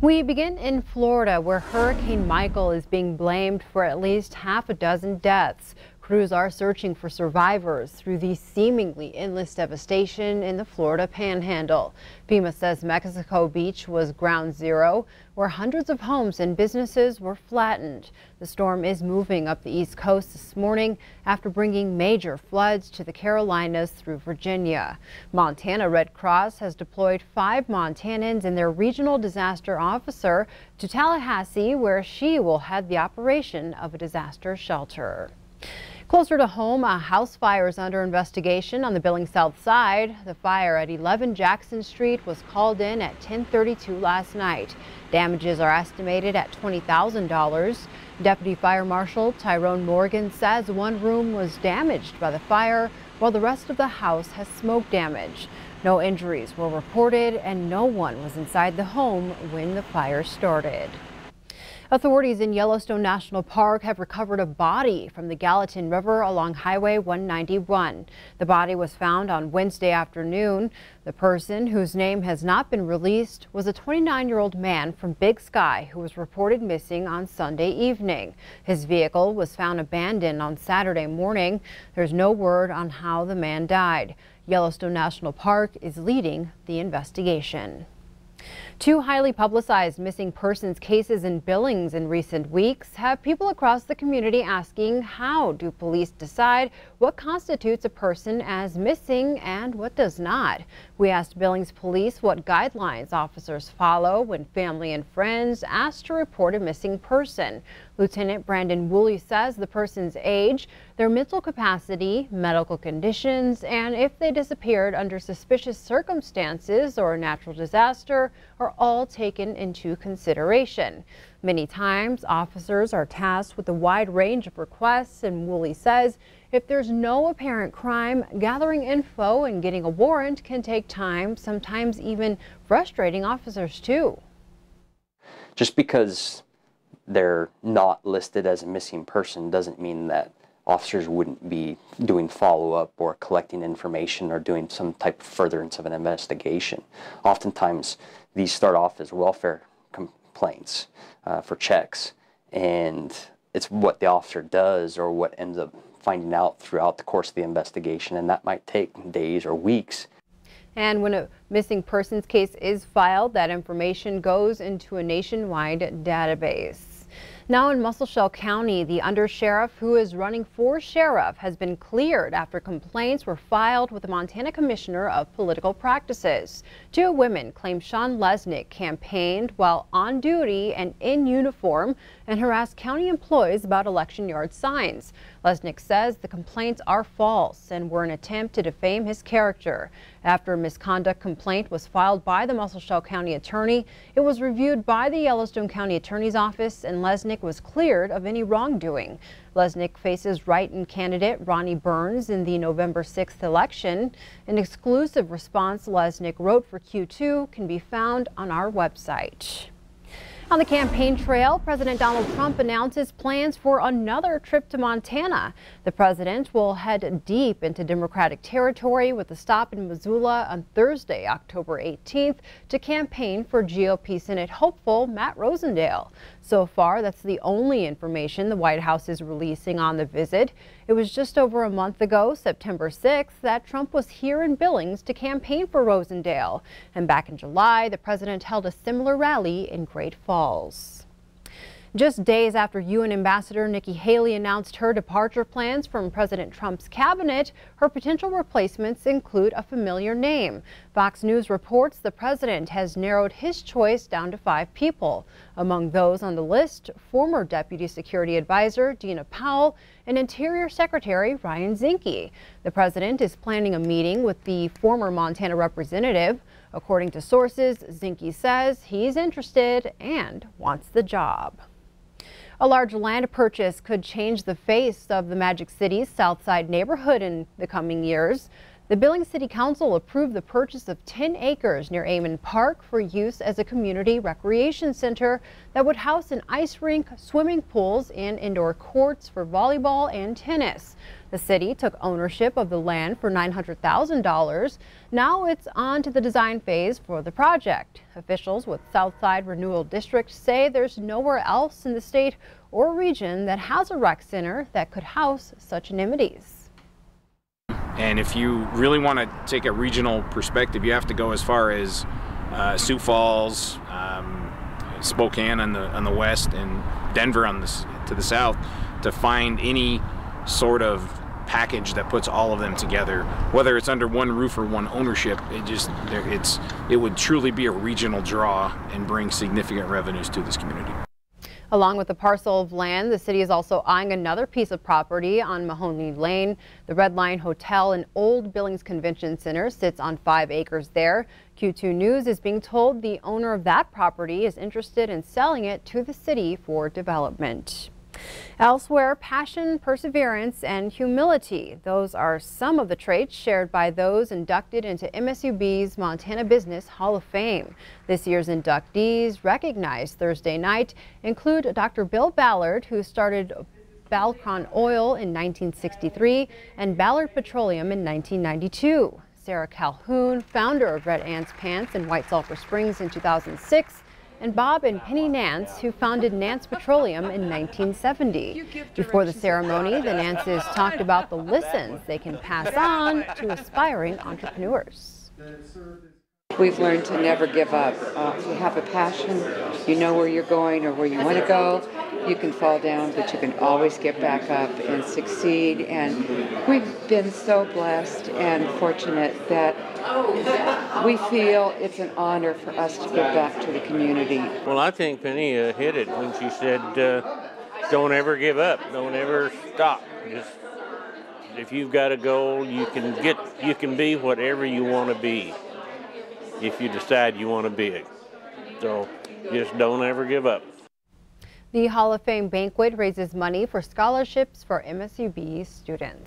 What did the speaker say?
We begin in Florida, where Hurricane Michael is being blamed for at least half a dozen deaths. Crews are searching for survivors through the seemingly endless devastation in the Florida Panhandle. FEMA says Mexico Beach was ground zero, where hundreds of homes and businesses were flattened. The storm is moving up the East Coast this morning after bringing major floods to the Carolinas through Virginia. Montana Red Cross has deployed 5 Montanans and their regional disaster officer to Tallahassee, where she will head the operation of a disaster shelter. Closer to home, a house fire is under investigation on the Billings South Side. The fire at 11 Jackson Street was called in at 10:32 last night. Damages are estimated at $20,000. Deputy Fire Marshal Tyrone Morgan says one room was damaged by the fire, while the rest of the house has smoke damage. No injuries were reported and no one was inside the home when the fire started. Authorities in Yellowstone National Park have recovered a body from the Gallatin River along Highway 191. The body was found on Wednesday afternoon. The person, whose name has not been released, was a 29-year-old man from Big Sky who was reported missing on Sunday evening. His vehicle was found abandoned on Saturday morning. There's no word on how the man died. Yellowstone National Park is leading the investigation. 2 highly publicized missing persons cases in Billings in recent weeks have people across the community asking, how do police decide what constitutes a person as missing and what does not? We asked Billings police what guidelines officers follow when family and friends ask to report a missing person. Lieutenant Brandon Woolley says the person's age, their mental capacity, medical conditions, and if they disappeared under suspicious circumstances or a natural disaster are all taken into consideration. Many times, officers are tasked with a wide range of requests, and Woolley says if there's no apparent crime, gathering info and getting a warrant can take time, sometimes even frustrating officers too. Just because they're not listed as a missing person doesn't mean that officers wouldn't be doing follow-up or collecting information or doing some type of furtherance of an investigation. Oftentimes, these start off as welfare complaints for checks, and it's what the officer does or what ends up finding out throughout the course of the investigation, and that might take days or weeks. And when a missing persons case is filed, that information goes into a nationwide database. Now in Muscle County, the undersheriff who is running for sheriff has been cleared after complaints were filed with the Montana Commissioner of Political Practices. 2 women claim Sean Lesnick campaigned while on duty and in uniform and harassed county employees about election yard signs. Lesnick says the complaints are false and were an attempt to defame his character. After a misconduct complaint was filed by the Muscle County attorney, it was reviewed by the Yellowstone County Attorney's Office, and Lesnick was cleared of any wrongdoing. Lesnick faces write-in candidate Ronnie Burns in the November 6th election. An exclusive response Lesnick wrote for Q2 can be found on our website. On the campaign trail, President Donald Trump announces plans for another trip to Montana. The president will head deep into Democratic territory with a stop in Missoula on Thursday, October 18th, to campaign for GOP Senate hopeful Matt Rosendale. So far, that's the only information the White House is releasing on the visit. It was just over a month ago, September 6th, that Trump was here in Billings to campaign for Rosendale. And back in July, the president held a similar rally in Great Falls. Just days after UN Ambassador Nikki Haley announced her departure plans from President Trump's cabinet, her potential replacements include a familiar name. Fox News reports the president has narrowed his choice down to 5 people. Among those on the list, former Deputy Security Advisor Dina Powell and Interior Secretary Ryan Zinke. The president is planning a meeting with the former Montana representative. According to sources, Zinke says he's interested and wants the job. A large land purchase could change the face of the Magic City's South Side neighborhood in the coming years. The Billings City Council approved the purchase of 10 acres near Amon Park for use as a community recreation center that would house an ice rink, swimming pools, and indoor courts for volleyball and tennis. The city took ownership of the land for $900,000. Now it's on to the design phase for the project. Officials with Southside Renewal District say there's nowhere else in the state or region that has a rec center that could house such amenities. And if you really want to take a regional perspective, you have to go as far as Sioux Falls, Spokane on the west, and Denver to the south to find any sort of package that puts all of them together. Whether it's under one roof or one ownership, it would truly be a regional draw and bring significant revenues to this community. Along with the parcel of land, the city is also eyeing another piece of property on Mahoney Lane. The Red Line Hotel and Old Billings Convention Center sits on 5 acres there. Q2 News is being told the owner of that property is interested in selling it to the city for development. Elsewhere, passion, perseverance, and humility. Those are some of the traits shared by those inducted into MSUB's Montana Business Hall of Fame. This year's inductees, recognized Thursday night, include Dr. Bill Ballard, who started Balcon Oil in 1963 and Ballard Petroleum in 1992. Sarah Calhoun, founder of Red Ants Pants in White Sulphur Springs in 2006, and Bob and Penny Nance, who founded Nance Petroleum in 1970. Before the ceremony, the Nances talked about the lessons they can pass on to aspiring entrepreneurs. We've learned to never give up. If you have a passion, you know where you're going or where you want to go, you can fall down, but you can always get back up and succeed. And we've been so blessed and fortunate that we feel it's an honor for us to give back to the community. Well, I think Penny hit it when she said, don't ever give up, don't ever stop. Just, if you've got a goal, you can be whatever you want to be if you decide you want to be it. So just don't ever give up. The Hall of Fame banquet raises money for scholarships for MSUB students.